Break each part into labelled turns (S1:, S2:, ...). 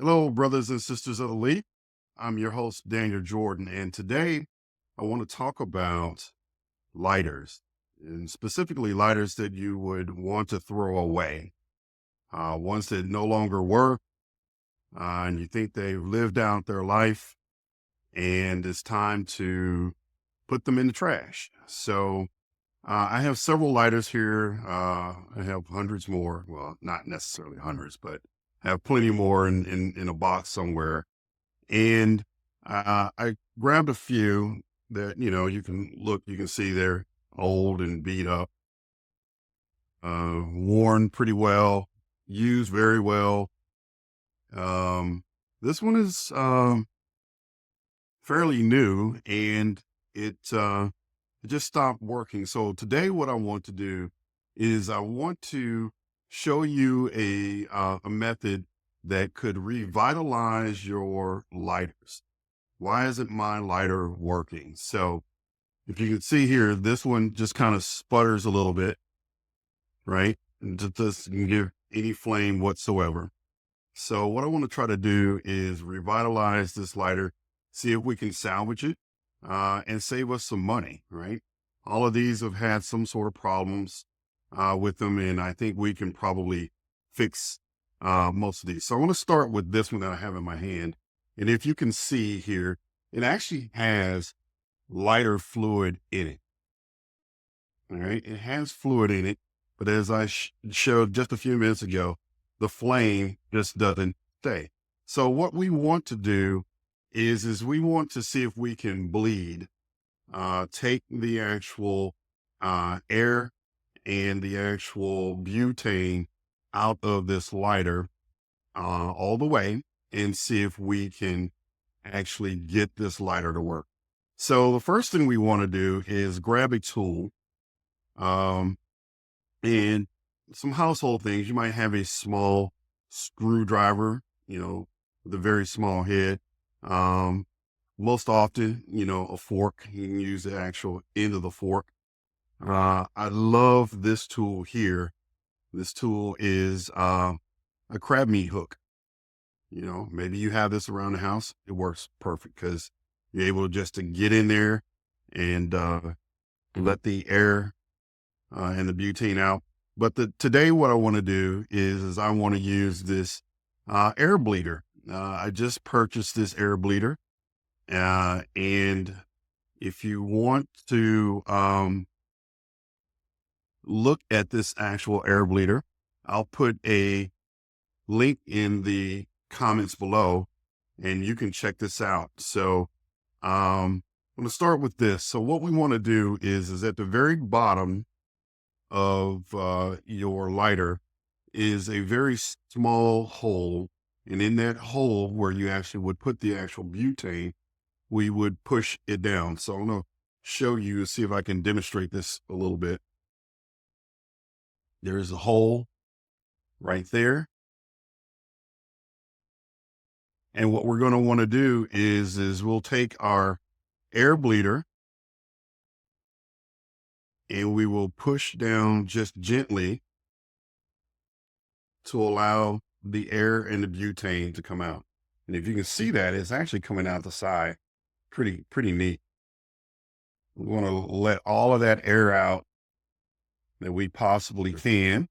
S1: Hello, brothers and sisters of the League. I'm your host, Daniel Jordan, and today I want to talk about lighters, and specifically lighters that you would want to throw away, ones that no longer work, and you think they've lived out their life, and it's time to put them in the trash. I have several lighters here. I have hundreds more. Well, not necessarily hundreds, but I have plenty more in a box somewhere. And I grabbed a few that, you can look, you can see they're old and beat up, worn pretty well, used very well. This one is fairly new and it just stopped working. So today, what I want to do is I want to show you a method that could revitalize your lighters. Why isn't my lighter working? So if you can see here, this one just kind of sputters a little bit, right? And just doesn't give any flame whatsoever. So what I want to try to do is revitalize this lighter, see if we can salvage it, and save us some money, right? All of these have had some sort of problems with them, and I think we can probably fix most of these. So I want to start with this one that I have in my hand. And if you can see here, it actually has lighter fluid in it. All right. It has fluid in it, but as I showed just a few minutes ago, the flame just doesn't stay. So what we want to do is we want to see if we can bleed, take the actual air and the actual butane out of this lighter all the way and see if we can actually get this lighter to work. So the first thing we want to do is grab a tool um, and some household things. You might have a small screwdriver, with a very small head. Um, Most often, a fork. You can use the actual end of the fork. I love this tool here. This tool is a crab meat hook. Maybe you have this around the house. It works perfect because you're able just to get in there and let the air and the butane out. But today, what I want to do is I want to use this air bleeder. I just purchased this air bleeder, and if you want to look at this actual air bleeder, I'll put a link in the comments below, and you can check this out. So I'm going to start with this. So what we want to do is at the very bottom of your lighter is a very small hole. And in that hole where you actually would put the actual butane, we would push it down. So I'm going to show you, see if I can demonstrate this a little bit. There's a hole right there. And what we're going to want to do is we'll take our air bleeder and we will push down just gently to allow the air and the butane to come out. And if you can see that, it's actually coming out the side. Pretty neat. We want to let all of that air out that we possibly can.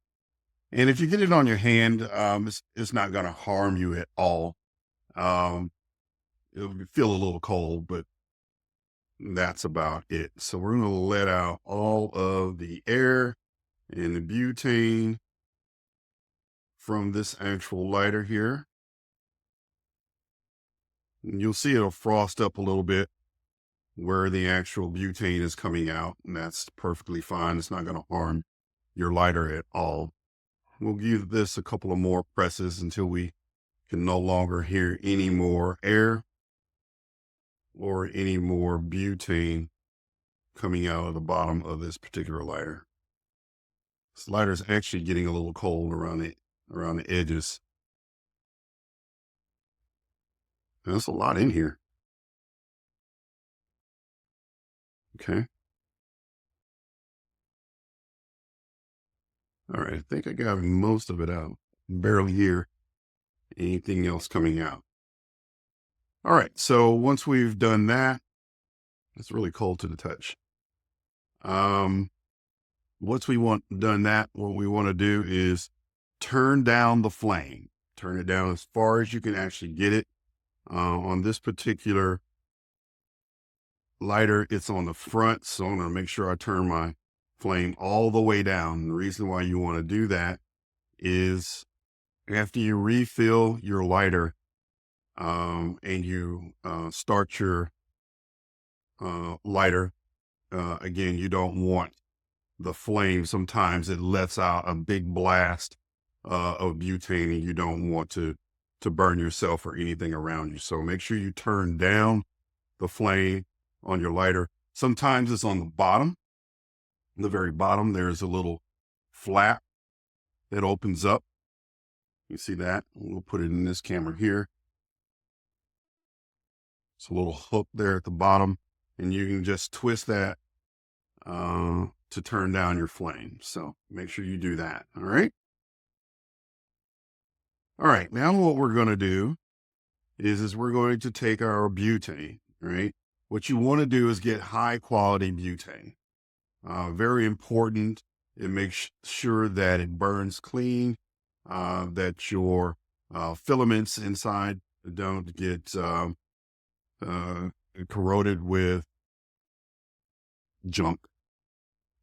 S1: And if you get it on your hand, it's not going to harm you at all. Um, It'll feel a little cold, but that's about it. So we're going to let out all of the air and the butane from this actual lighter here. And you'll see it'll frost up a little bit where the actual butane is coming out, and that's perfectly fine. It's not going to harm your lighter at all. We'll give this a couple of more presses until we can no longer hear any more air or any more butane coming out of the bottom of this particular lighter. This lighter is actually getting a little cold around the edges. And there's a lot in here. Okay. All right. I think I got most of it out. Barely here. anything else coming out. All right. So once we've done that, it's really cold to the touch. Um, Once we want done that, what we want to do is turn down the flame. Turn it down as far as you can actually get it. On this particular lighter, it's on the front, so I'm going to make sure I turn my flame all the way down. The reason why you want to do that is after you refill your lighter, and you start your lighter, again, you don't want the flame. Sometimes it lets out a big blast of butane, and you don't want to burn yourself or anything around you. So make sure you turn down the flame on your lighter. Sometimes it's on the bottom, the very bottom. There's a little flap that opens up. You see that? We'll put it in this camera here. It's a little hook there at the bottom, and you can just twist that to turn down your flame. So make sure you do that. All right. All right. Now what we're going to do is we're going to take our butane, right? What you want to do is get high quality butane. Very important. It makes sure that it burns clean, that your filaments inside don't get corroded with junk.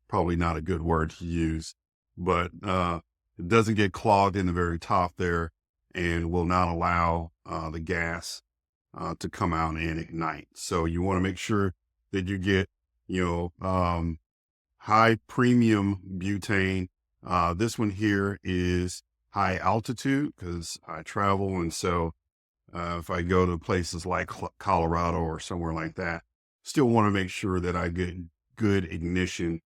S1: Probably not a good word to use, but it doesn't get clogged in the very top there and will not allow the gas to come out and ignite. So you want to make sure that you get, high premium butane. This one here is high altitude because I travel. And so if I go to places like Colorado or somewhere like that, still want to make sure that I get good ignition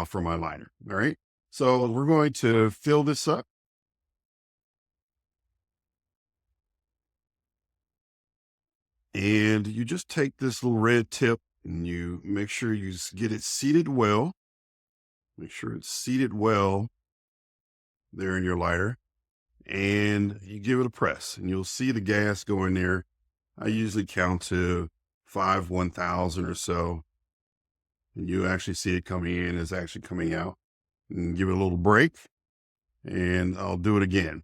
S1: for my lighter. All right. So we're going to fill this up. And you just take this little red tip and you make sure you get it seated well. Make sure it's seated well there in your lighter. And you give it a press and you'll see the gas go in there. I usually count to 1,000 or so. And you actually see it coming in, it's actually coming out. And give it a little break. And I'll do it again.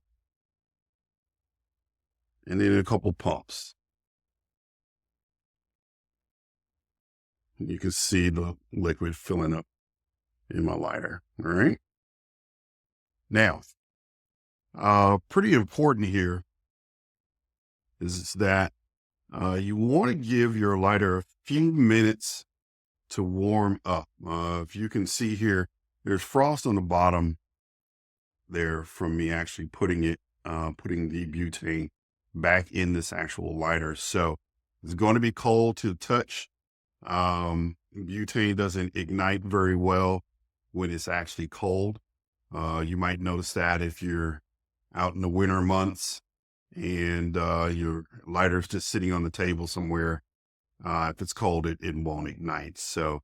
S1: And then a couple pumps. You can see the liquid filling up in my lighter. All right. Now, pretty important here is that you want to give your lighter a few minutes to warm up. If you can see here, there's frost on the bottom there from me actually putting the butane back in this actual lighter. So it's going to be cold to the touch. Butane doesn't ignite very well when it's actually cold. You might notice that if you're out in the winter months and your lighter's just sitting on the table somewhere. If it's cold, it won't ignite. So,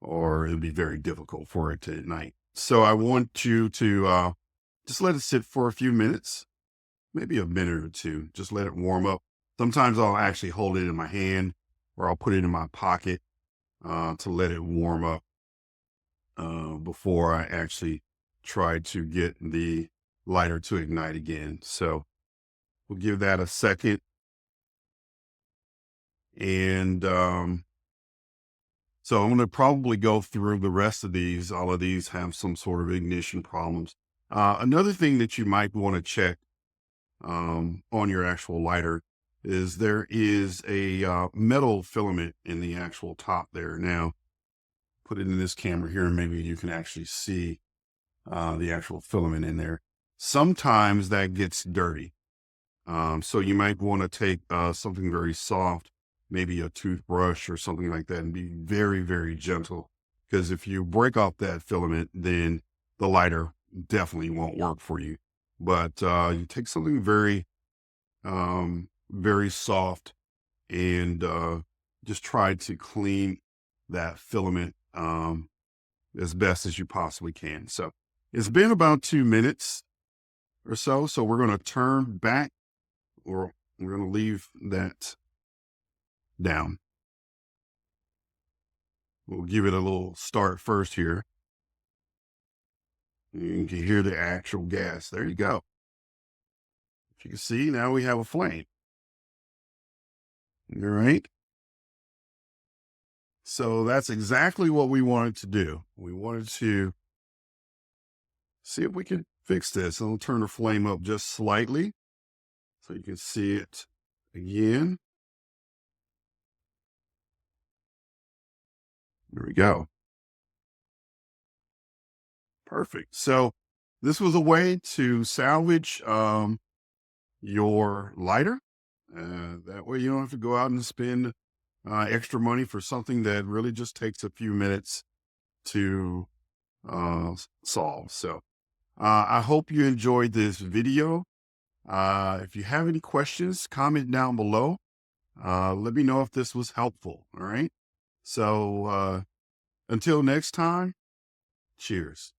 S1: or it'll be very difficult for it to ignite. So I want you to just let it sit for a few minutes, maybe a minute or two. Just let it warm up. Sometimes I'll actually hold it in my hand or I'll put it in my pocket to let it warm up before I actually try to get the lighter to ignite again. So we'll give that a second. And so I'm going to probably go through the rest of these. All of these have some sort of ignition problems. Another thing that you might want to check on your actual lighter is there is a metal filament in the actual top there. Now, put it in this camera here and maybe you can actually see the actual filament in there. Sometimes that gets dirty. So you might want to take something very soft, maybe a toothbrush or something like that, and be very, very gentle. Because if you break off that filament, then the lighter definitely won't work for you. But you take something very, very soft and just try to clean that filament as best as you possibly can. So it's been about 2 minutes or so. So we're going to turn back or we're going to leave that down. We'll give it a little start first here. You can hear the actual gas. There you go. If you can see, now we have a flame. All right. So that's exactly what we wanted to do. We wanted to see if we can fix this. I'll turn the flame up just slightly so you can see it again. There we go. Perfect. So this was a way to salvage your lighter. That way you don't have to go out and spend extra money for something that really just takes a few minutes to solve. So I hope you enjoyed this video. If you have any questions, comment down below. Let me know if this was helpful. All right. So until next time, cheers.